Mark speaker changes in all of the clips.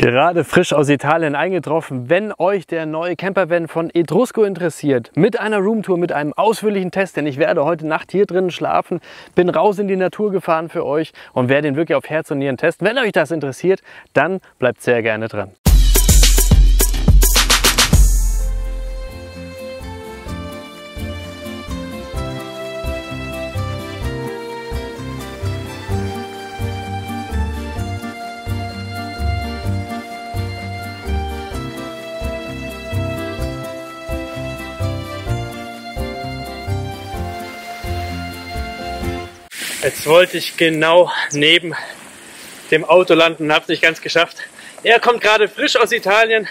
Speaker 1: Gerade frisch aus Italien eingetroffen. Wenn euch der neue Campervan von Etrusco interessiert, mit einer Roomtour, mit einem ausführlichen Test, denn ich werde heute Nacht hier drinnen schlafen, bin raus in die Natur gefahren für euch und werde ihn wirklich auf Herz und Nieren testen. Wenn euch das interessiert, dann bleibt sehr gerne dran. Jetzt wollte ich genau neben dem Auto landen, habe es nicht ganz geschafft. Er kommt gerade frisch aus Italien,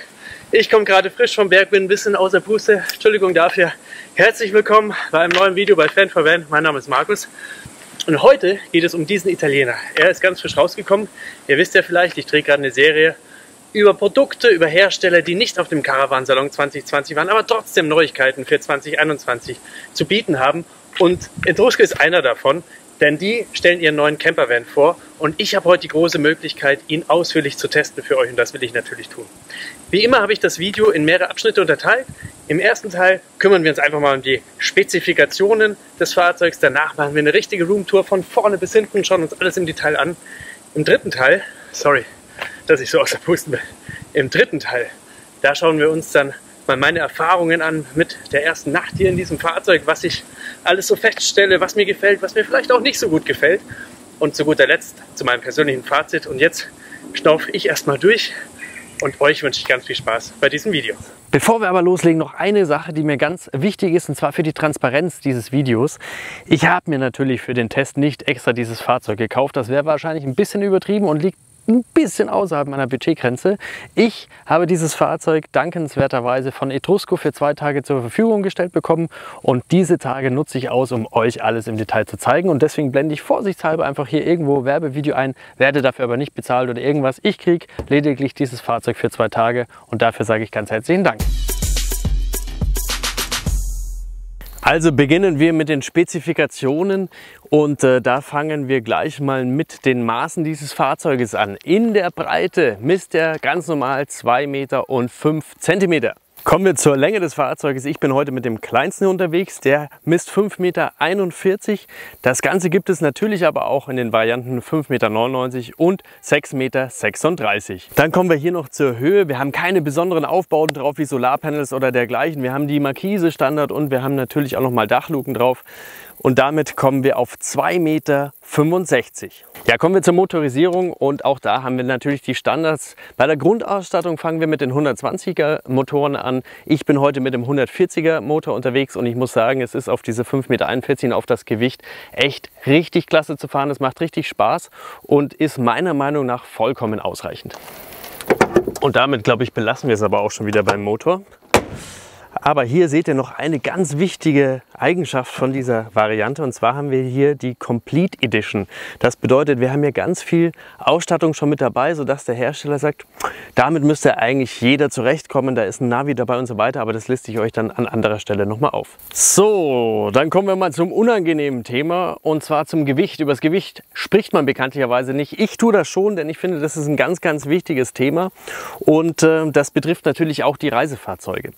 Speaker 1: ich komme gerade frisch vom Berg, bin ein bisschen außer Puste. Entschuldigung dafür. Herzlich willkommen bei einem neuen Video bei Fan4Van. Mein Name ist Markus und heute geht es um diesen Italiener. Er ist ganz frisch rausgekommen. Ihr wisst ja vielleicht, ich drehe gerade eine Serie über Produkte, über Hersteller, die nicht auf dem Caravan-Salon 2020 waren, aber trotzdem Neuigkeiten für 2021 zu bieten haben. Und Etrusco ist einer davon. Denn die stellen ihren neuen Campervan vor und ich habe heute die große Möglichkeit, ihn ausführlich zu testen für euch und das will ich natürlich tun. Wie immer habe ich das Video in mehrere Abschnitte unterteilt. Im ersten Teil kümmern wir uns einfach mal um die Spezifikationen des Fahrzeugs. Danach machen wir eine richtige Roomtour von vorne bis hinten, schauen uns alles im Detail an. Im dritten Teil, sorry, dass ich so außer Pusten bin, im dritten Teil, da schauen wir uns dann mal meine Erfahrungen an mit der ersten Nacht hier in diesem Fahrzeug, was ich alles so feststelle, was mir gefällt, was mir vielleicht auch nicht so gut gefällt. Und zu guter Letzt zu meinem persönlichen Fazit. Und jetzt schnaufe ich erstmal durch und euch wünsche ich ganz viel Spaß bei diesem Video. Bevor wir aber loslegen, noch eine Sache, die mir ganz wichtig ist, und zwar für die Transparenz dieses Videos. Ich habe mir natürlich für den Test nicht extra dieses Fahrzeug gekauft. Das wäre wahrscheinlich ein bisschen übertrieben und liegt ein bisschen außerhalb meiner Budgetgrenze. Ich habe dieses Fahrzeug dankenswerterweise von Etrusco für 2 Tage zur Verfügung gestellt bekommen und diese Tage nutze ich aus, um euch alles im Detail zu zeigen und deswegen blende ich vorsichtshalber einfach hier irgendwo Werbevideo ein, werde dafür aber nicht bezahlt oder irgendwas. Ich kriege lediglich dieses Fahrzeug für 2 Tage und dafür sage ich ganz herzlichen Dank. Also beginnen wir mit den Spezifikationen und da fangen wir gleich mal mit den Maßen dieses Fahrzeuges an. In der Breite misst er ganz normal 2,05 Meter. Kommen wir zur Länge des Fahrzeuges. Ich bin heute mit dem kleinsten unterwegs, der misst 5,41 Meter. Das Ganze gibt es natürlich aber auch in den Varianten 5,99 Meter und 6,36 Meter. Dann kommen wir hier noch zur Höhe. Wir haben keine besonderen Aufbauten drauf wie Solarpanels oder dergleichen. Wir haben die Markise Standard und wir haben natürlich auch noch mal Dachluken drauf. Und damit kommen wir auf 2,65 Meter. Ja, kommen wir zur Motorisierung und auch da haben wir natürlich die Standards. Bei der Grundausstattung fangen wir mit den 120er Motoren an. Ich bin heute mit dem 140er Motor unterwegs und ich muss sagen, es ist auf diese 5,41 Meter auf das Gewicht echt richtig klasse zu fahren. Es macht richtig Spaß und ist meiner Meinung nach vollkommen ausreichend. Und damit, glaube ich, belassen wir es aber auch schon wieder beim Motor. Aber hier seht ihr noch eine ganz wichtige Eigenschaft von dieser Variante und zwar haben wir hier die Complete Edition. Das bedeutet, wir haben hier ganz viel Ausstattung schon mit dabei, sodass der Hersteller sagt, damit müsste eigentlich jeder zurechtkommen, da ist ein Navi dabei und so weiter, aber das liste ich euch dann an anderer Stelle nochmal auf. So, dann kommen wir mal zum unangenehmen Thema und zwar zum Gewicht. Über das Gewicht spricht man bekanntlicherweise nicht. Ich tue das schon, denn ich finde, das ist ein ganz, ganz wichtiges Thema und das betrifft natürlich auch die Reisefahrzeuge.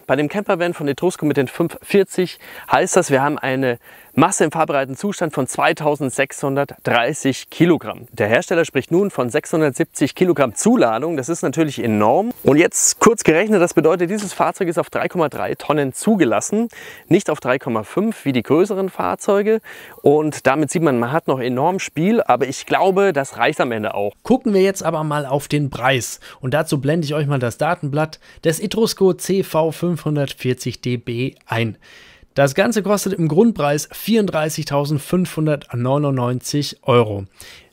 Speaker 1: Bei dem Campervan von Etrusco mit den 540 heißt das, wir haben eine Masse im fahrbereiten Zustand von 2630 Kilogramm. Der Hersteller spricht nun von 670 Kilogramm Zuladung. Das ist natürlich enorm. Und jetzt kurz gerechnet, das bedeutet, dieses Fahrzeug ist auf 3,3 Tonnen zugelassen, nicht auf 3,5 wie die größeren Fahrzeuge. Und damit sieht man, man hat noch enorm Spiel, aber ich glaube, das reicht am Ende auch.
Speaker 2: Gucken wir jetzt aber mal auf den Preis. Und dazu blende ich euch mal das Datenblatt des Etrusco CV540DB ein. Das Ganze kostet im Grundpreis 34.599 €.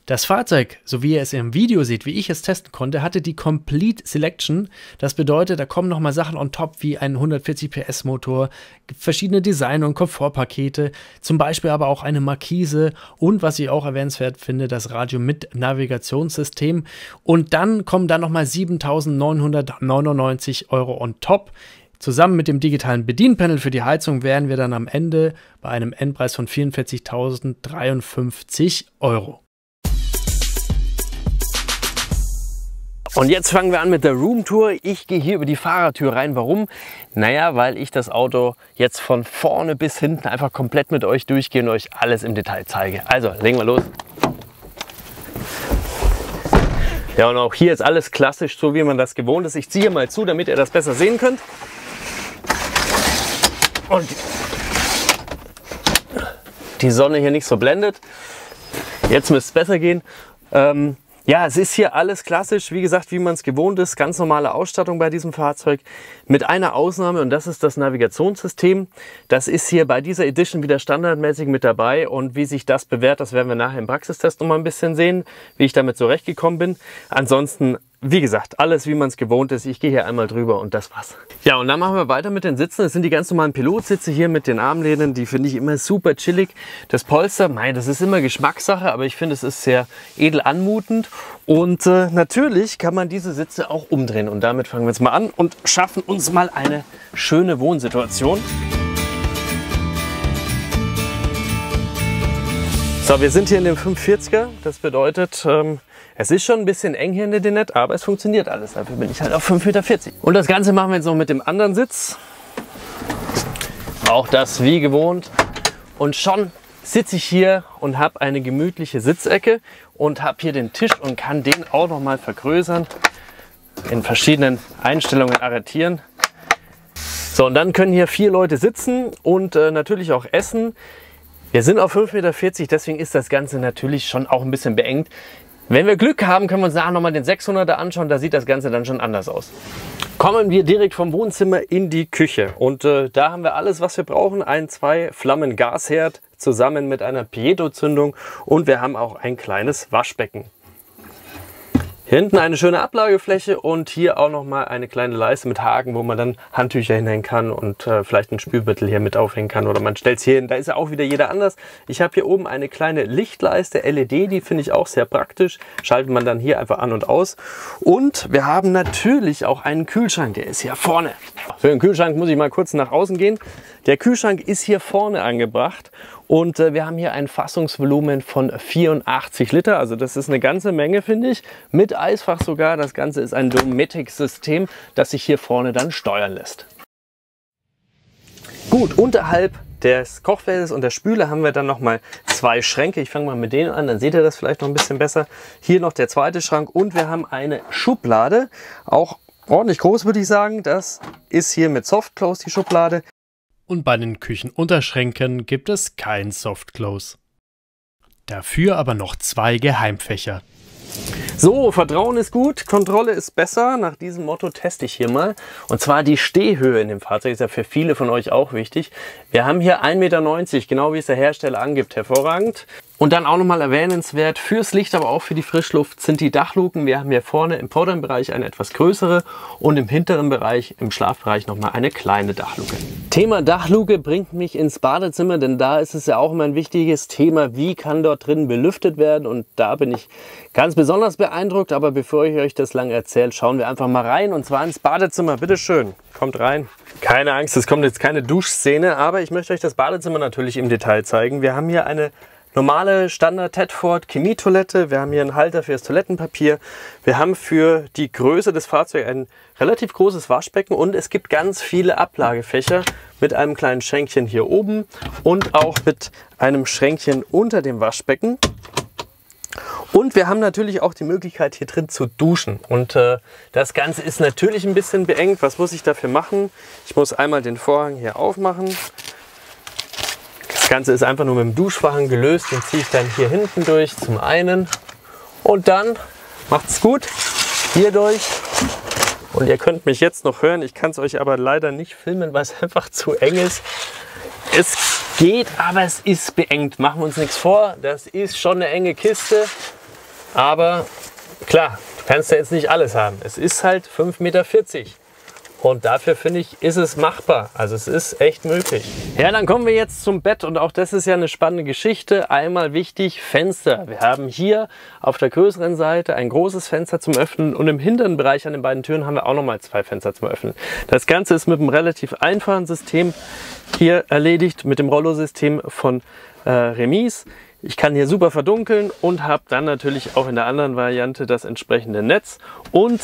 Speaker 2: Das Fahrzeug, so wie ihr es im Video seht, wie ich es testen konnte, hatte die Complete Selection. Das bedeutet, da kommen nochmal Sachen on top wie ein 140 PS Motor, verschiedene Design- und Komfortpakete, zum Beispiel aber auch eine Markise und, was ich auch erwähnenswert finde, das Radio mit Navigationssystem. Und dann kommen da nochmal 7.999 € on top. Zusammen mit dem digitalen Bedienpanel für die Heizung wären wir dann am Ende bei einem Endpreis von 44.053 €.
Speaker 1: Und jetzt fangen wir an mit der Roomtour. Ich gehe hier über die Fahrertür rein. Warum? Naja, weil ich das Auto jetzt von vorne bis hinten einfach komplett mit euch durchgehe und euch alles im Detail zeige. Also, legen wir los. Ja, und auch hier ist alles klassisch, so wie man das gewohnt ist. Ich ziehe mal zu, damit ihr das besser sehen könnt. Und die Sonne hier nicht so blendet. Jetzt müsste es besser gehen. Ja, es ist hier alles klassisch, wie gesagt, wie man es gewohnt ist. Ganz normale Ausstattung bei diesem Fahrzeug. Mit einer Ausnahme, und das ist das Navigationssystem. Das ist hier bei dieser Edition wieder standardmäßig mit dabei. Und wie sich das bewährt, das werden wir nachher im Praxistest noch mal ein bisschen sehen, wie ich damit zurechtgekommen bin. Ansonsten, wie gesagt, alles wie man es gewohnt ist. Ich gehe hier einmal drüber und das war's. Ja, und dann machen wir weiter mit den Sitzen. Das sind die ganz normalen Pilotsitze hier mit den Armlehnen. Die finde ich immer super chillig. Das Polster, das ist immer Geschmackssache, aber ich finde, es ist sehr edel anmutend. Und natürlich kann man diese Sitze auch umdrehen. Und damit fangen wir jetzt mal an und schaffen uns mal eine schöne Wohnsituation. So, wir sind hier in dem 540er. Das bedeutet, es ist schon ein bisschen eng hier in der Dinette, aber es funktioniert alles. Dafür bin ich halt auf 5,40 Meter. Und das Ganze machen wir jetzt noch mit dem anderen Sitz. Auch das wie gewohnt. Und schon sitze ich hier und habe eine gemütliche Sitzecke und habe hier den Tisch und kann den auch noch mal vergrößern, in verschiedenen Einstellungen arretieren. So, und dann können hier 4 Leute sitzen und natürlich auch essen. Wir sind auf 5,40 Meter, deswegen ist das Ganze natürlich schon auch ein bisschen beengt. Wenn wir Glück haben, können wir uns nachher nochmal den 600er anschauen, da sieht das Ganze dann schon anders aus. Kommen wir direkt vom Wohnzimmer in die Küche und da haben wir alles, was wir brauchen. Ein 2-Flammen-Gasherd zusammen mit einer Pieto-Zündung und wir haben auch ein kleines Waschbecken. Hier hinten eine schöne Ablagefläche und hier auch noch mal eine kleine Leiste mit Haken, wo man dann Handtücher hinhängen kann und vielleicht ein Spülbeutel hier mit aufhängen kann oder man stellt es hier hin. Da ist ja auch wieder jeder anders. Ich habe hier oben eine kleine Lichtleiste, LED, die finde ich auch sehr praktisch. Schaltet man dann hier einfach an und aus. Und wir haben natürlich auch einen Kühlschrank, der ist hier vorne. Für den Kühlschrank muss ich mal kurz nach außen gehen. Der Kühlschrank ist hier vorne angebracht. Und wir haben hier ein Fassungsvolumen von 84 Liter, also das ist eine ganze Menge, finde ich, mit Eisfach sogar. Das Ganze ist ein Dometic-System, das sich hier vorne dann steuern lässt. Gut, unterhalb des Kochfeldes und der Spüle haben wir dann nochmal 2 Schränke. Ich fange mal mit denen an, dann seht ihr das vielleicht noch ein bisschen besser. Hier noch der zweite Schrank und wir haben eine Schublade, auch ordentlich groß würde ich sagen. Das ist hier mit Soft Close die Schublade.
Speaker 2: Und bei den Küchenunterschränken gibt es kein Soft Close. Dafür aber noch 2 Geheimfächer.
Speaker 1: So, Vertrauen ist gut, Kontrolle ist besser. Nach diesem Motto teste ich hier mal. Und zwar die Stehhöhe in dem Fahrzeug ist ja für viele von euch auch wichtig. Wir haben hier 1,90 Meter, genau wie es der Hersteller angibt, hervorragend. Und dann auch nochmal erwähnenswert, fürs Licht, aber auch für die Frischluft sind die Dachluken. Wir haben hier vorne im vorderen Bereich eine etwas größere und im hinteren Bereich, im Schlafbereich, nochmal eine kleine Dachluke. Thema Dachluke bringt mich ins Badezimmer, denn da ist es ja auch immer ein wichtiges Thema, wie kann dort drin belüftet werden. Und da bin ich ganz besonders beeindruckt, aber bevor ich euch das lange erzähle, schauen wir einfach mal rein und zwar ins Badezimmer. Bitte schön, kommt rein. Keine Angst, es kommt jetzt keine Duschszene, aber ich möchte euch das Badezimmer natürlich im Detail zeigen. Wir haben hier eine normale Standard Tedford Chemietoilette. Wir haben hier einen Halter für das Toilettenpapier. Wir haben für die Größe des Fahrzeugs ein relativ großes Waschbecken und es gibt ganz viele Ablagefächer mit einem kleinen Schränkchen hier oben und auch mit einem Schränkchen unter dem Waschbecken. Und wir haben natürlich auch die Möglichkeit, hier drin zu duschen. Und das Ganze ist natürlich ein bisschen beengt. Was muss ich dafür machen? Ich muss einmal den Vorhang hier aufmachen. Das Ganze ist einfach nur mit dem Duschvorhang gelöst. Den ziehe ich dann hier hinten durch zum einen. Und dann macht's gut hier durch. Und ihr könnt mich jetzt noch hören. Ich kann es euch aber leider nicht filmen, weil es einfach zu eng ist. Es geht, aber es ist beengt. Machen wir uns nichts vor. Das ist schon eine enge Kiste. Aber klar, du kannst ja jetzt nicht alles haben. Es ist halt 5,40 Meter. Und dafür finde ich, ist es machbar. Also es ist echt möglich. Ja, dann kommen wir jetzt zum Bett und auch das ist ja eine spannende Geschichte. Einmal wichtig, Fenster. Wir haben hier auf der größeren Seite ein großes Fenster zum Öffnen und im hinteren Bereich an den beiden Türen haben wir auch nochmal 2 Fenster zum Öffnen. Das Ganze ist mit einem relativ einfachen System hier erledigt, mit dem Rollo-System von Remis. Ich kann hier super verdunkeln und habe dann natürlich auch in der anderen Variante das entsprechende Netz. Und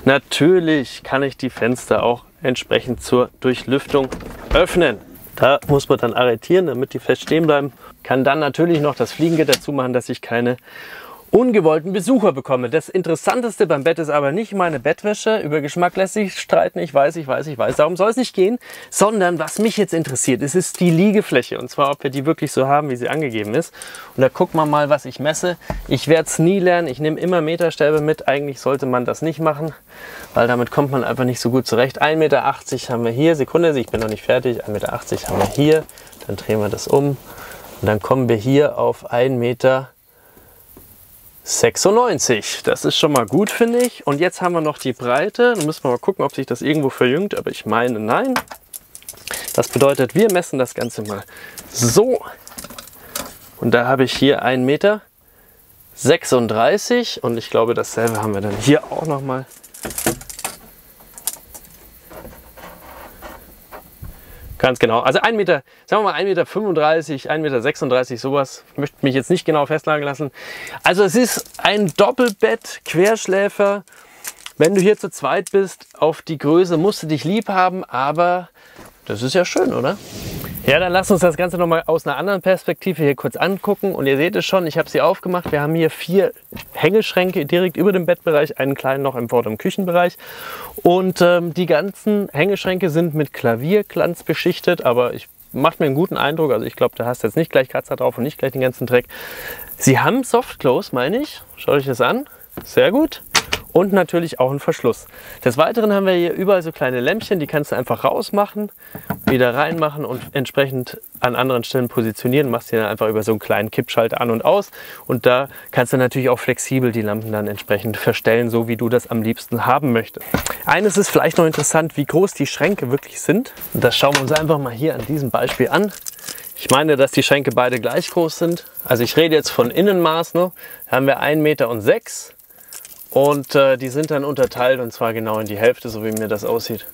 Speaker 1: natürlich kann ich die Fenster auch entsprechend zur Durchlüftung öffnen. Da muss man dann arretieren, damit die fest stehen bleiben. Kann dann natürlich noch das Fliegengitter zumachen, dass ich keine ungewollten Besucher bekomme. Das Interessanteste beim Bett ist aber nicht meine Bettwäsche. Über Geschmack lässt sich streiten. Ich weiß. Darum soll es nicht gehen. Sondern was mich jetzt interessiert, ist die Liegefläche. Und zwar, ob wir die wirklich so haben, wie sie angegeben ist. Und da gucken wir mal, was ich messe. Ich werde es nie lernen. Ich nehme immer Meterstäbe mit. Eigentlich sollte man das nicht machen, weil damit kommt man einfach nicht so gut zurecht. 1,80 Meter haben wir hier. Sekunde, ich bin noch nicht fertig. 1,80 Meter haben wir hier. Dann drehen wir das um. Und dann kommen wir hier auf 1,96 Meter. Das ist schon mal gut, finde ich. Und jetzt haben wir noch die Breite. Da müssen wir mal gucken, ob sich das irgendwo verjüngt. Aber ich meine, nein. Das bedeutet, wir messen das Ganze mal so. Und da habe ich hier 1,36 Meter. Und ich glaube, dasselbe haben wir dann hier auch noch mal. Ganz genau. Also 1 Meter, sagen wir mal 1,35 Meter, 1,36 Meter, sowas. Ich möchte mich jetzt nicht genau festlegen lassen. Also es ist ein Doppelbett, Querschläfer. Wenn du hier zu zweit bist, auf die Größe musst du dich lieb haben, aber das ist ja schön, oder? Ja, dann lass uns das Ganze nochmal aus einer anderen Perspektive hier kurz angucken. Und ihr seht es schon, ich habe sie aufgemacht. Wir haben hier 4 Hängeschränke direkt über dem Bettbereich, einen kleinen noch im vorderen Küchenbereich. Und die ganzen Hängeschränke sind mit Klavierglanz beschichtet, aber macht mir einen guten Eindruck. Also ich glaube, da hast du jetzt nicht gleich Kratzer drauf und nicht gleich den ganzen Dreck. Sie haben Soft Close, meine ich. Schaut euch das an. Sehr gut. Und natürlich auch einen Verschluss. Des Weiteren haben wir hier überall so kleine Lämpchen, die kannst du einfach rausmachen, wieder reinmachen und entsprechend an anderen Stellen positionieren. Machst die dann einfach über so einen kleinen Kippschalter an und aus. Und da kannst du natürlich auch flexibel die Lampen dann entsprechend verstellen, so wie du das am liebsten haben möchtest. Eines ist vielleicht noch interessant, wie groß die Schränke wirklich sind. Und das schauen wir uns einfach mal hier an diesem Beispiel an. Ich meine, dass die Schränke beide gleich groß sind. Also ich rede jetzt von Innenmaß. Ne? Da haben wir 1,06 Meter. Und die sind dann unterteilt und zwar genau in die Hälfte, so wie mir das aussieht.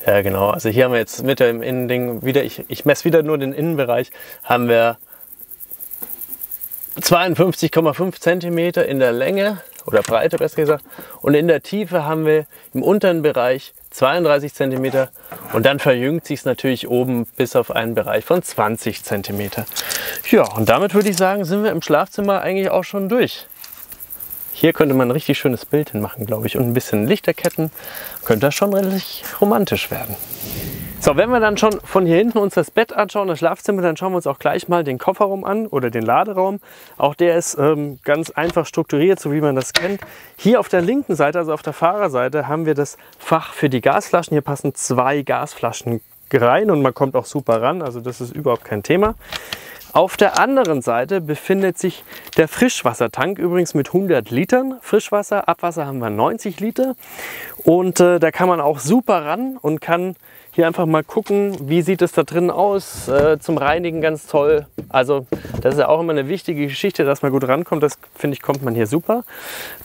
Speaker 1: Ja genau, also hier haben wir jetzt Mitte im Innending wieder, ich messe wieder nur den Innenbereich, haben wir 52,5 cm in der Länge oder Breite besser gesagt. Und in der Tiefe haben wir im unteren Bereich 32 cm und dann verjüngt sich es natürlich oben bis auf einen Bereich von 20 cm. Ja, und damit würde ich sagen, sind wir im Schlafzimmer eigentlich auch schon durch. Hier könnte man ein richtig schönes Bild hinmachen, glaube ich. Und ein bisschen Lichterketten. Könnte das schon relativ romantisch werden. So, wenn wir dann schon von hier hinten uns das Bett anschauen, das Schlafzimmer, dann schauen wir uns auch gleich mal den Kofferraum an oder den Laderaum. Auch der ist ganz einfach strukturiert, so wie man das kennt. Hier auf der linken Seite, also auf der Fahrerseite, haben wir das Fach für die Gasflaschen. Hier passen 2 Gasflaschen rein und man kommt auch super ran. Also das ist überhaupt kein Thema. Auf der anderen Seite befindet sich der Frischwassertank, übrigens mit 100 Litern Frischwasser. Abwasser haben wir 90 Liter. Und da kann man auch super ran und kann hier einfach mal gucken, wie sieht es da drin aus. Zum Reinigen ganz toll. Also das ist ja auch immer eine wichtige Geschichte, dass man gut rankommt. Das finde ich, kommt man hier super.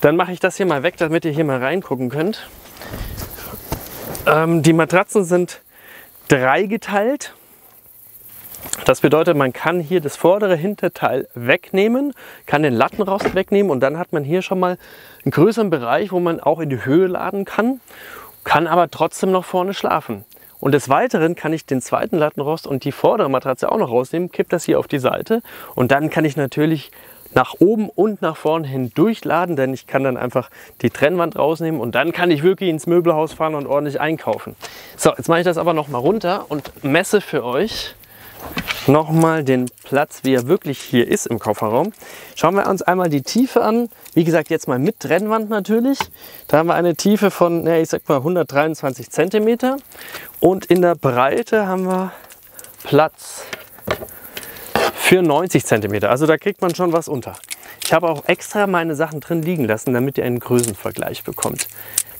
Speaker 1: Dann mache ich das hier mal weg, damit ihr hier mal reingucken könnt. Die Matratzen sind dreigeteilt. Das bedeutet, man kann hier das vordere Hinterteil wegnehmen, kann den Lattenrost wegnehmen und dann hat man hier schon mal einen größeren Bereich, wo man auch in die Höhe laden kann aber trotzdem noch vorne schlafen. Und des Weiteren kann ich den zweiten Lattenrost und die vordere Matratze auch noch rausnehmen, kipp das hier auf die Seite und dann kann ich natürlich nach oben und nach vorne hin durchladen, denn ich kann dann einfach die Trennwand rausnehmen und dann kann ich wirklich ins Möbelhaus fahren und ordentlich einkaufen. So, jetzt mache ich das aber noch mal runter und messe für euch nochmal den Platz, wie er wirklich hier ist im Kofferraum. Schauen wir uns einmal die Tiefe an. Wie gesagt, jetzt mal mit Trennwand natürlich. Da haben wir eine Tiefe von, ich sag mal 123 cm. Und in der Breite haben wir Platz für 90 cm. Also da kriegt man schon was unter. Ich habe auch extra meine Sachen drin liegen lassen, damit ihr einen Größenvergleich bekommt.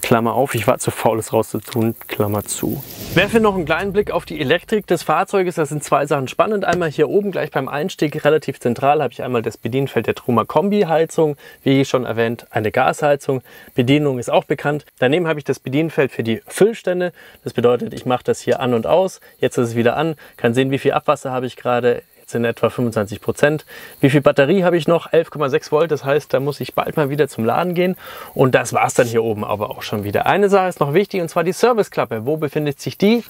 Speaker 1: Klammer auf, ich war zu faul, es rauszutun, Klammer zu. Werfen wir noch einen kleinen Blick auf die Elektrik des Fahrzeuges. Das sind 2 Sachen spannend. Einmal hier oben gleich beim Einstieg, relativ zentral, habe ich einmal das Bedienfeld der Truma Kombi-Heizung. Wie schon erwähnt, eine Gasheizung. Bedienung ist auch bekannt. Daneben habe ich das Bedienfeld für die Füllstände. Das bedeutet, ich mache das hier an und aus. Jetzt ist es wieder an, kann sehen, wie viel Abwasser habe ich gerade jetzt in etwa 25%. Wie viel Batterie habe ich noch? 11,6 Volt, das heißt, da muss ich bald mal wieder zum Laden gehen. Und das war es dann hier oben aber auch schon wieder. Eine Sache ist noch wichtig, und zwar die Serviceklappe. Wo befindet sich die?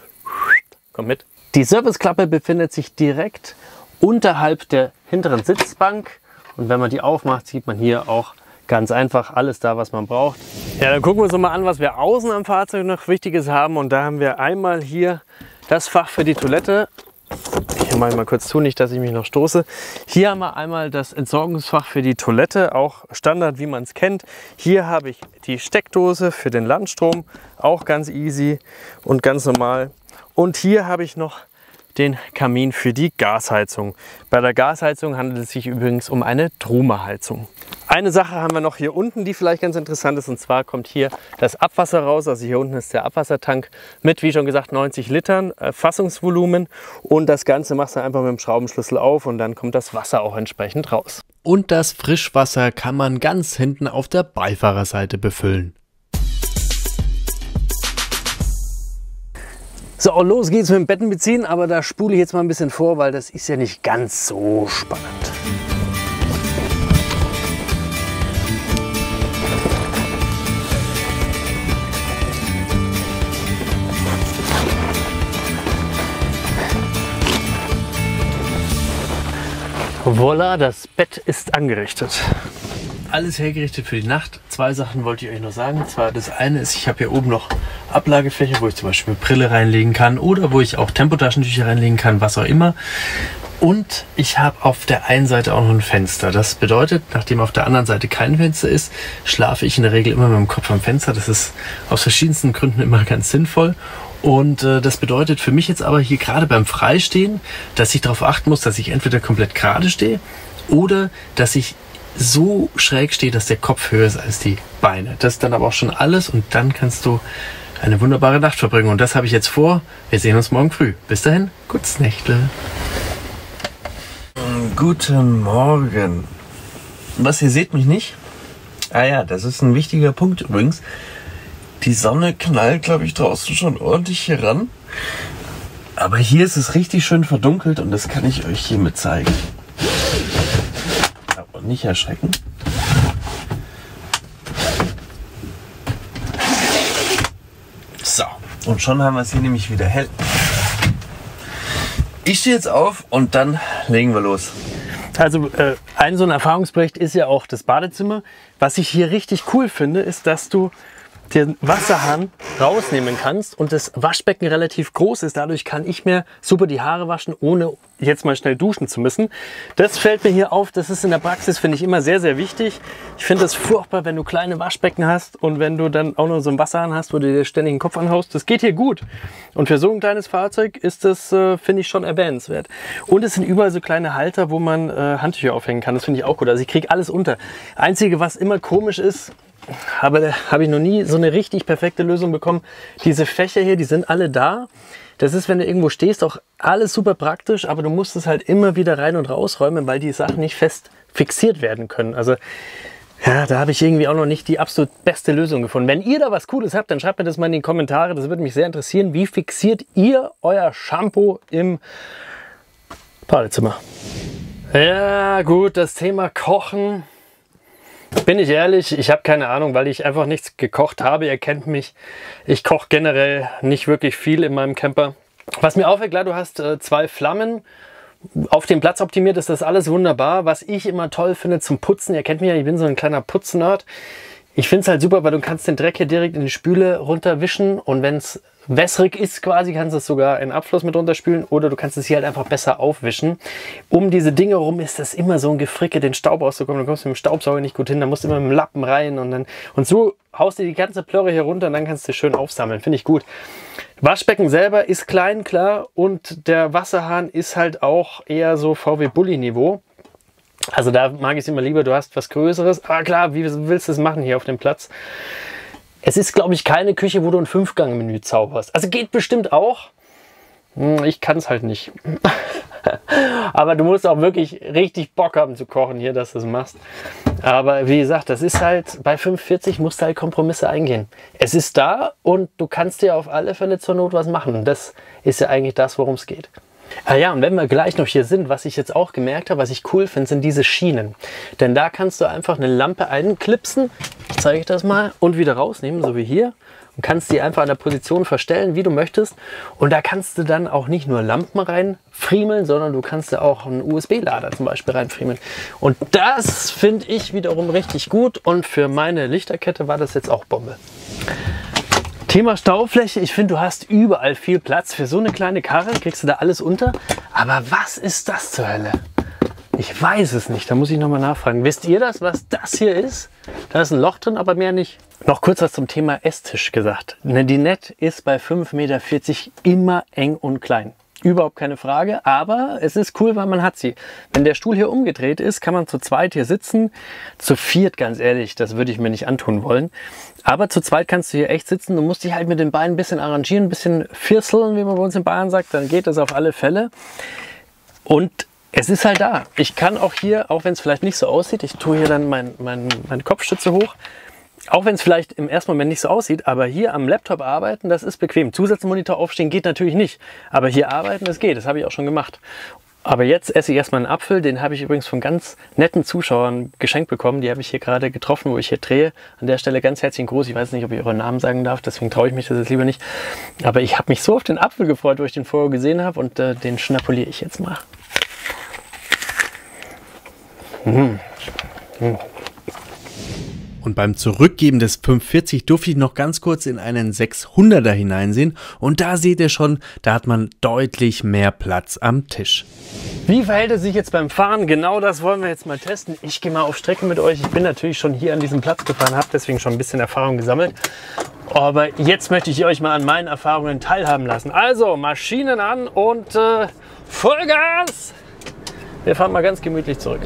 Speaker 1: Komm mit. Die Serviceklappe befindet sich direkt unterhalb der hinteren Sitzbank. Und wenn man die aufmacht, sieht man hier auch ganz einfach alles da, was man braucht. Ja, dann gucken wir uns noch mal an, was wir außen am Fahrzeug noch Wichtiges haben. Und da haben wir einmal hier das Fach für die Toilette. Hier mache ich mal kurz zu, nicht, dass ich mich noch stoße. Hier haben wir einmal das Entsorgungsfach für die Toilette, auch Standard, wie man es kennt. Hier habe ich die Steckdose für den Landstrom, auch ganz easy und ganz normal. Und hier habe ich noch den Kamin für die Gasheizung. Bei der Gasheizung handelt es sich übrigens um eine Truma-Heizung. Eine Sache haben wir noch hier unten, die vielleicht ganz interessant ist, und zwar kommt hier das Abwasser raus. Also hier unten ist der Abwassertank mit, wie schon gesagt, 90 Litern Fassungsvolumen, und das Ganze machst du einfach mit dem Schraubenschlüssel auf und dann kommt das Wasser auch entsprechend raus.
Speaker 2: Und das Frischwasser kann man ganz hinten auf der Beifahrerseite befüllen.
Speaker 1: So, los geht's mit dem Betten beziehen, aber da spule ich jetzt mal ein bisschen vor, weil das ist ja nicht ganz so spannend. Voila, das Bett ist angerichtet.
Speaker 2: Alles hergerichtet für die Nacht. Zwei Sachen wollte ich euch noch sagen. Zwar das eine ist, ich habe hier oben noch Ablagefläche, wo ich zum Beispiel eine Brille reinlegen kann oder wo ich auch Tempotaschentücher reinlegen kann, was auch immer. Und ich habe auf der einen Seite auch noch ein Fenster. Das bedeutet, nachdem auf der anderen Seite kein Fenster ist, schlafe ich in der Regel immer mit dem Kopf am Fenster. Das ist aus verschiedensten Gründen immer ganz sinnvoll. Und das bedeutet für mich jetzt aber hier gerade beim Freistehen, dass ich darauf achten muss, dass ich entweder komplett gerade stehe oder dass ich so schräg stehe, dass der Kopf höher ist als die Beine. Das ist dann aber auch schon alles, und dann kannst du eine wunderbare Nacht verbringen. Und das habe ich jetzt vor. Wir sehen uns morgen früh. Bis dahin, gutes Nächtle.
Speaker 3: Guten Morgen. Was, ihr seht mich nicht? Ah ja, das ist ein wichtiger Punkt übrigens. Die Sonne knallt, glaube ich, draußen schon ordentlich hier ran. Aber hier ist es richtig schön verdunkelt, und das kann ich euch hiermit zeigen. Aber nicht erschrecken. So, und schon haben wir es hier nämlich wieder hell. Ich stehe jetzt auf und dann legen wir los.
Speaker 1: Also ein so ein Erfahrungsbericht ist ja auch das Badezimmer. Was ich hier richtig cool finde, ist, dass du den Wasserhahn rausnehmen kannst und das Waschbecken relativ groß ist. Dadurch kann ich mir super die Haare waschen, ohne jetzt mal schnell duschen zu müssen. Das fällt mir hier auf. Das ist in der Praxis, finde ich, immer sehr, sehr wichtig. Ich finde das furchtbar, wenn du kleine Waschbecken hast und wenn du dann auch noch so einen Wasserhahn hast, wo du dir ständig den Kopf anhaust. Das geht hier gut. Und für so ein kleines Fahrzeug ist das, finde ich, schon erwähnenswert. Und es sind überall so kleine Halter, wo man Handtücher aufhängen kann. Das finde ich auch gut. Also ich kriege alles unter. Einzige, was immer komisch ist, aber da habe ich noch nie so eine richtig perfekte Lösung bekommen. Diese Fächer hier, die sind alle da. Das ist, wenn du irgendwo stehst, auch alles super praktisch, aber du musst es halt immer wieder rein und rausräumen, weil die Sachen nicht fest fixiert werden können. Also ja, da habe ich irgendwie auch noch nicht die absolut beste Lösung gefunden. Wenn ihr da was Cooles habt, dann schreibt mir das mal in die Kommentare. Das würde mich sehr interessieren. Wie fixiert ihr euer Shampoo im Badezimmer? Ja gut, das Thema Kochen. Bin ich ehrlich, ich habe keine Ahnung, weil ich einfach nichts gekocht habe. Ihr kennt mich. Ich koche generell nicht wirklich viel in meinem Camper. Was mir auffällt, klar, du hast 2 Flammen. Auf dem Platz optimiert ist das alles wunderbar. Was ich immer toll finde zum Putzen, ihr kennt mich ja, ich bin so ein kleiner Putznerd. Ich finde es halt super, weil du kannst den Dreck hier direkt in die Spüle runterwischen, und wenn es wässrig ist quasi, kannst du es sogar in den Abfluss mit runterspülen, oder du kannst es hier halt einfach besser aufwischen. Um diese Dinge rum ist das immer so ein Gefricke, den Staub rauszukommen. Du kommst mit dem Staubsauger nicht gut hin, da musst du immer mit dem Lappen rein, und so haust du die ganze Plörre hier runter und dann kannst du schön aufsammeln. Finde ich gut. Waschbecken selber ist klein, klar, und der Wasserhahn ist halt auch eher so VW Bulli Niveau. Also da mag ich es immer lieber, du hast was Größeres. Aber klar, wie willst du es machen hier auf dem Platz? Es ist, glaube ich, keine Küche, wo du ein 5-Gang-Menü zauberst. Also geht bestimmt auch. Ich kann es halt nicht. Aber du musst auch wirklich richtig Bock haben zu kochen hier, dass du es machst. Aber wie gesagt, das ist halt, bei 45 musst du halt Kompromisse eingehen. Es ist da und du kannst dir auf alle Fälle zur Not was machen. Und das ist ja eigentlich das, worum es geht. Ah ja, und wenn wir gleich noch hier sind, was ich jetzt auch gemerkt habe, was ich cool finde, sind diese Schienen. Denn da kannst du einfach eine Lampe einklipsen, ich zeige das mal, und wieder rausnehmen, so wie hier. Und kannst die einfach an der Position verstellen, wie du möchtest. Und da kannst du dann auch nicht nur Lampen reinfriemeln, sondern du kannst da auch einen USB-Lader zum Beispiel reinfriemeln. Und das finde ich wiederum richtig gut. Und für meine Lichterkette war das jetzt auch Bombe. Thema Staufläche, ich finde, du hast überall viel Platz. Für so eine kleine Karre kriegst du da alles unter. Aber was ist das zur Hölle? Ich weiß es nicht, da muss ich nochmal nachfragen. Wisst ihr das, was das hier ist? Da ist ein Loch drin, aber mehr nicht. Noch kurz was zum Thema Esstisch gesagt. Eine Dinette ist bei 5,40 Meter immer eng und klein. Überhaupt keine Frage, aber es ist cool, weil man hat sie. Wenn der Stuhl hier umgedreht ist, kann man zu zweit hier sitzen. Zu viert, ganz ehrlich, das würde ich mir nicht antun wollen. Aber zu zweit kannst du hier echt sitzen. Du musst dich halt mit den Beinen ein bisschen arrangieren, ein bisschen vierseln, wie man bei uns in Bayern sagt. Dann geht das auf alle Fälle. Und es ist halt da. Ich kann auch hier, auch wenn es vielleicht nicht so aussieht, ich tue hier dann meine Kopfstütze hoch, auch wenn es vielleicht im ersten Moment nicht so aussieht, aber hier am Laptop arbeiten, das ist bequem. Zusatzmonitor aufstehen geht natürlich nicht, aber hier arbeiten, das geht, das habe ich auch schon gemacht. Aber jetzt esse ich erstmal einen Apfel, den habe ich übrigens von ganz netten Zuschauern geschenkt bekommen. Die habe ich hier gerade getroffen, wo ich hier drehe. An der Stelle ganz herzlichen Gruß. Ich weiß nicht, ob ich euren Namen sagen darf, deswegen traue ich mich das jetzt lieber nicht. Aber ich habe mich so auf den Apfel gefreut, wo ich den vorher gesehen habe, und den schnapuliere ich jetzt mal.
Speaker 2: Und beim Zurückgeben des 540 durfte ich noch ganz kurz in einen 600er hineinsehen. Und da seht ihr schon, da hat man deutlich mehr Platz am Tisch.
Speaker 1: Wie verhält es sich jetzt beim Fahren? Genau das wollen wir jetzt mal testen. Ich gehe mal auf Strecke mit euch. Ich bin natürlich schon hier an diesem Platz gefahren, habe deswegen schon ein bisschen Erfahrung gesammelt. Aber jetzt möchte ich euch mal an meinen Erfahrungen teilhaben lassen. Also Maschinen an und Vollgas! Wir fahren mal ganz gemütlich zurück.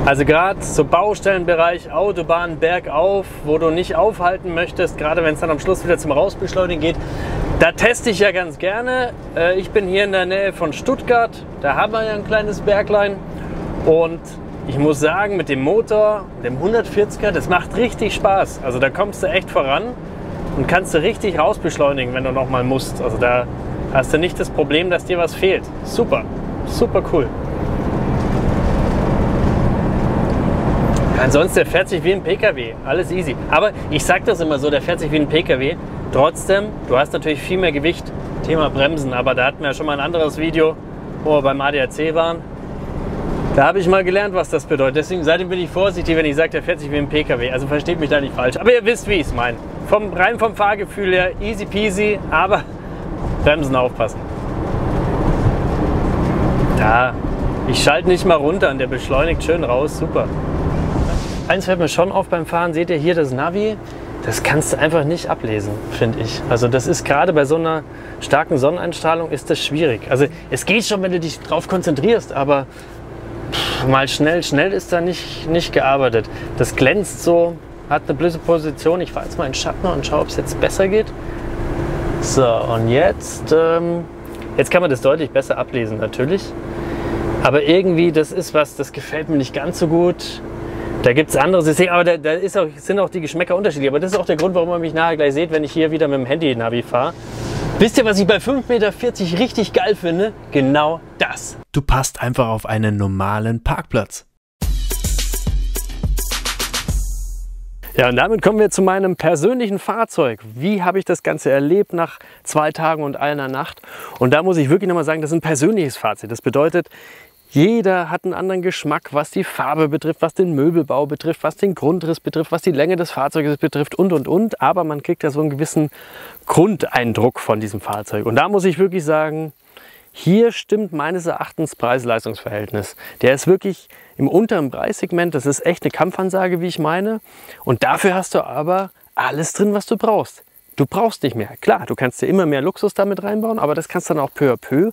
Speaker 1: Also gerade so Baustellenbereich, Autobahn, bergauf, wo du nicht aufhalten möchtest, gerade wenn es dann am Schluss wieder zum Rausbeschleunigen geht, da teste ich ja ganz gerne. Ich bin hier in der Nähe von Stuttgart, da haben wir ja ein kleines Berglein, und ich muss sagen, mit dem Motor, dem 140er, das macht richtig Spaß. Also da kommst du echt voran und kannst du richtig rausbeschleunigen, wenn du noch mal musst. Also da hast du nicht das Problem, dass dir was fehlt. Super, super cool. Ansonsten, der fährt sich wie ein PKW, alles easy. Aber ich sage das immer so, der fährt sich wie ein PKW. Trotzdem, du hast natürlich viel mehr Gewicht, Thema Bremsen, aber da hatten wir ja schon mal ein anderes Video, wo wir beim ADAC waren. Da habe ich mal gelernt, was das bedeutet. Deswegen seitdem bin ich vorsichtig, wenn ich sage, der fährt sich wie ein PKW. Also versteht mich da nicht falsch. Aber ihr wisst, wie ich es meine. Rein vom Fahrgefühl her, easy peasy, aber Bremsen aufpassen. Da, ich schalte nicht mal runter und der beschleunigt schön raus, super. Eins fällt mir schon auf beim Fahren, seht ihr hier das Navi, das kannst du einfach nicht ablesen, finde ich. Also das ist gerade bei so einer starken Sonneneinstrahlung ist das schwierig. Also es geht schon, wenn du dich drauf konzentrierst, aber mal schnell ist da nicht gearbeitet. Das glänzt so, hat eine blöde Position. Ich fahre jetzt mal in den Schatten und schaue, ob es jetzt besser geht. So, und jetzt kann man das deutlich besser ablesen natürlich. Aber irgendwie, das ist was, das gefällt mir nicht ganz so gut. Da gibt es andere Systeme, aber da sind auch die Geschmäcker unterschiedlich. Aber das ist auch der Grund, warum ihr mich nachher gleich seht, wenn ich hier wieder mit dem Handy-Navi fahre. Wisst ihr, was ich bei 5,40 Meter richtig geil finde? Genau das.
Speaker 2: Du passt einfach auf einen normalen Parkplatz.
Speaker 1: Ja, und damit kommen wir zu meinem persönlichen Fahrzeug. Wie habe ich das Ganze erlebt nach 2 Tagen und einer Nacht? Und da muss ich wirklich nochmal sagen, das ist ein persönliches Fahrzeug. Das bedeutet, jeder hat einen anderen Geschmack, was die Farbe betrifft, was den Möbelbau betrifft, was den Grundriss betrifft, was die Länge des Fahrzeuges betrifft und. Aber man kriegt ja so einen gewissen Grundeindruck von diesem Fahrzeug. Und da muss ich wirklich sagen, hier stimmt meines Erachtens Preis-Leistungs-Verhältnis. Der ist wirklich im unteren Preissegment, das ist echt eine Kampfansage, wie ich meine. Und dafür hast du aber alles drin, was du brauchst. Du brauchst nicht mehr. Klar, du kannst dir immer mehr Luxus damit reinbauen, aber das kannst du dann auch peu à peu.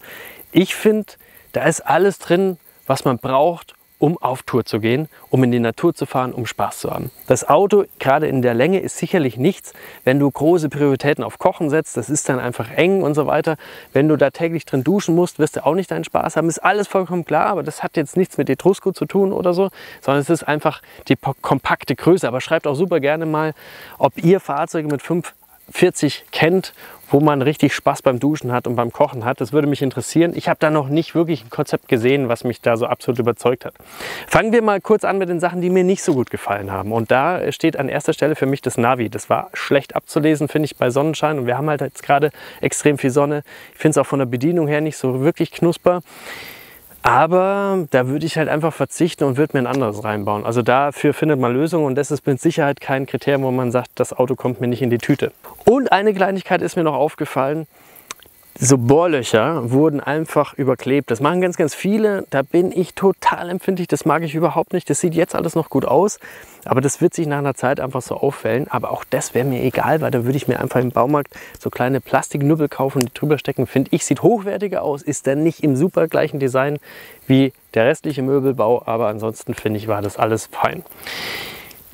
Speaker 1: Ich finde, da ist alles drin, was man braucht, um auf Tour zu gehen, um in die Natur zu fahren, um Spaß zu haben. Das Auto, gerade in der Länge, ist sicherlich nichts, wenn du große Prioritäten auf Kochen setzt. Das ist dann einfach eng und so weiter. Wenn du da täglich drin duschen musst, wirst du auch nicht deinen Spaß haben. Ist alles vollkommen klar, aber das hat jetzt nichts mit Etrusco zu tun oder so, sondern es ist einfach die kompakte Größe. Aber schreibt auch super gerne mal, ob ihr Fahrzeuge mit 540 kennt, wo man richtig Spaß beim Duschen hat und beim Kochen hat. Das würde mich interessieren. Ich habe da noch nicht wirklich ein Konzept gesehen, was mich da so absolut überzeugt hat. Fangen wir mal kurz an mit den Sachen, die mir nicht so gut gefallen haben. Und da steht an erster Stelle für mich das Navi. Das war schlecht abzulesen, finde ich, bei Sonnenschein. Und wir haben halt jetzt gerade extrem viel Sonne. Ich finde es auch von der Bedienung her nicht so wirklich knusper. Aber da würde ich halt einfach verzichten und würde mir ein anderes reinbauen. Also dafür findet man Lösungen und das ist mit Sicherheit kein Kriterium, wo man sagt, das Auto kommt mir nicht in die Tüte. Und eine Kleinigkeit ist mir noch aufgefallen. So Bohrlöcher wurden einfach überklebt. Das machen ganz, ganz viele. Da bin ich total empfindlich. Das mag ich überhaupt nicht. Das sieht jetzt alles noch gut aus. Aber das wird sich nach einer Zeit einfach so auffällen. Aber auch das wäre mir egal, weil da würde ich mir einfach im Baumarkt so kleine Plastiknüppel kaufen und die drüber stecken. Finde ich, sieht hochwertiger aus. Ist dann nicht im super gleichen Design wie der restliche Möbelbau. Aber ansonsten finde ich, war das alles fein.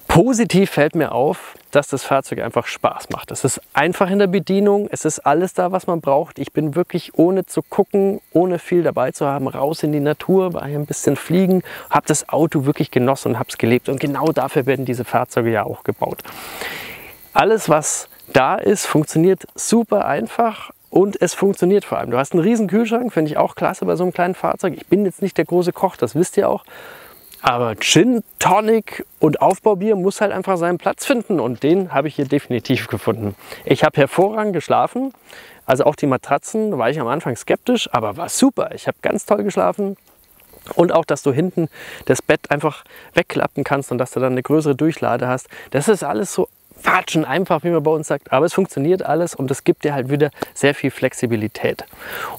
Speaker 1: Positiv fällt mir auf, dass das Fahrzeug einfach Spaß macht. Es ist einfach in der Bedienung, es ist alles da, was man braucht. Ich bin wirklich, ohne zu gucken, ohne viel dabei zu haben, raus in die Natur, war hier ein bisschen fliegen, habe das Auto wirklich genossen und habe es gelebt. Und genau dafür werden diese Fahrzeuge ja auch gebaut. Alles, was da ist, funktioniert super einfach. Und es funktioniert vor allem. Du hast einen riesen Kühlschrank, finde ich auch klasse bei so einem kleinen Fahrzeug. Ich bin jetzt nicht der große Koch, das wisst ihr auch. Aber Gin, Tonic und Aufbaubier muss halt einfach seinen Platz finden und den habe ich hier definitiv gefunden. Ich habe hervorragend geschlafen, also auch die Matratzen, da war ich am Anfang skeptisch, aber war super. Ich habe ganz toll geschlafen und auch, dass du hinten das Bett einfach wegklappen kannst und dass du dann eine größere Durchlade hast. Das ist alles so watschen einfach, wie man bei uns sagt, aber es funktioniert alles und es gibt dir halt wieder sehr viel Flexibilität.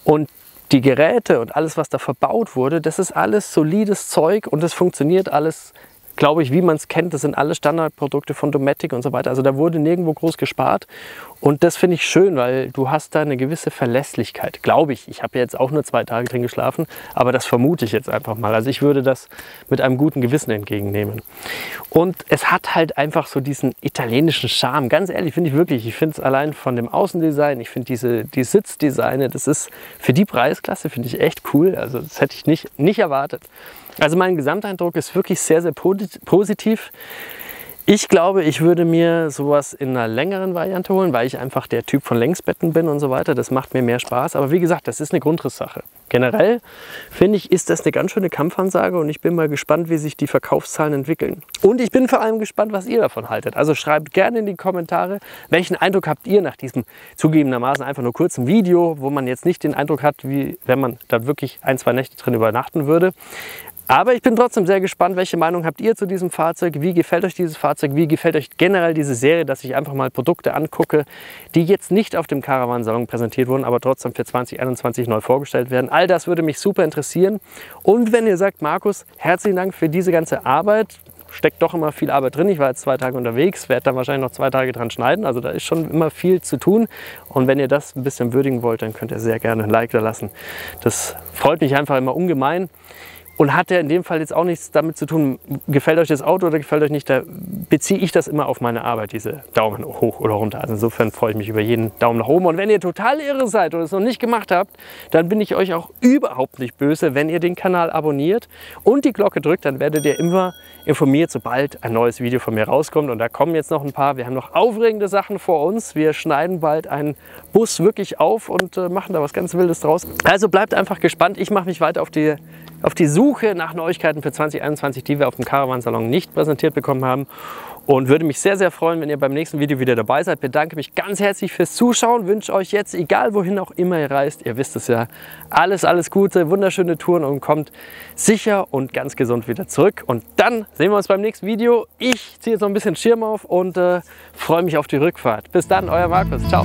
Speaker 1: Und die Geräte und alles, was da verbaut wurde, das ist alles solides Zeug und es funktioniert alles, glaube ich, wie man es kennt. Das sind alle Standardprodukte von Dometic und so weiter. Also da wurde nirgendwo groß gespart und das finde ich schön, weil du hast da eine gewisse Verlässlichkeit, glaube ich. Ich habe ja jetzt auch nur 2 Tage drin geschlafen, aber das vermute ich jetzt einfach mal. Also ich würde das mit einem guten Gewissen entgegennehmen. Und es hat halt einfach so diesen italienischen Charme. Ganz ehrlich, finde ich wirklich. Ich finde es allein von dem Außendesign, ich finde die Sitzdesigne, das ist für die Preisklasse, finde ich echt cool. Also das hätte ich nicht erwartet. Also mein Gesamteindruck ist wirklich sehr, sehr positiv. Ich glaube, ich würde mir sowas in einer längeren Variante holen, weil ich einfach der Typ von Längsbetten bin und so weiter. Das macht mir mehr Spaß. Aber wie gesagt, das ist eine Grundrisssache. Generell finde ich, ist das eine ganz schöne Kampfansage und ich bin mal gespannt, wie sich die Verkaufszahlen entwickeln. Und ich bin vor allem gespannt, was ihr davon haltet. Also schreibt gerne in die Kommentare, welchen Eindruck habt ihr nach diesem zugegebenermaßen einfach nur kurzen Video, wo man jetzt nicht den Eindruck hat, wie wenn man da wirklich 1, 2 Nächte drin übernachten würde. Aber ich bin trotzdem sehr gespannt, welche Meinung habt ihr zu diesem Fahrzeug? Wie gefällt euch dieses Fahrzeug? Wie gefällt euch generell diese Serie, dass ich einfach mal Produkte angucke, die jetzt nicht auf dem Caravan-Salon präsentiert wurden, aber trotzdem für 2021 neu vorgestellt werden? All das würde mich super interessieren. Und wenn ihr sagt, Markus, herzlichen Dank für diese ganze Arbeit. Steckt doch immer viel Arbeit drin. Ich war jetzt 2 Tage unterwegs, werde dann wahrscheinlich noch 2 Tage dran schneiden. Also da ist schon immer viel zu tun. Und wenn ihr das ein bisschen würdigen wollt, dann könnt ihr sehr gerne ein Like da lassen. Das freut mich einfach immer ungemein. Und hat ja in dem Fall jetzt auch nichts damit zu tun, gefällt euch das Auto oder gefällt euch nicht, da beziehe ich das immer auf meine Arbeit, diese Daumen hoch oder runter. Also insofern freue ich mich über jeden Daumen nach oben. Und wenn ihr total irre seid und es noch nicht gemacht habt, dann bin ich euch auch überhaupt nicht böse, wenn ihr den Kanal abonniert und die Glocke drückt, dann werdet ihr immer informiert, sobald ein neues Video von mir rauskommt. Und da kommen jetzt noch ein paar. Wir haben noch aufregende Sachen vor uns. Wir schneiden bald einen Bus wirklich auf und machen da was ganz Wildes draus. Also bleibt einfach gespannt. Ich mache mich weiter auf die Suche nach Neuigkeiten für 2021, die wir auf dem Caravan-Salon nicht präsentiert bekommen haben. Und würde mich sehr, sehr freuen, wenn ihr beim nächsten Video wieder dabei seid. Bedanke mich ganz herzlich fürs Zuschauen. Wünsche euch jetzt, egal wohin auch immer ihr reist, ihr wisst es ja, alles Gute, wunderschöne Touren und kommt sicher und ganz gesund wieder zurück. Und dann sehen wir uns beim nächsten Video. Ich ziehe jetzt noch ein bisschen Schirm auf und freue mich auf die Rückfahrt. Bis dann, euer Markus. Ciao.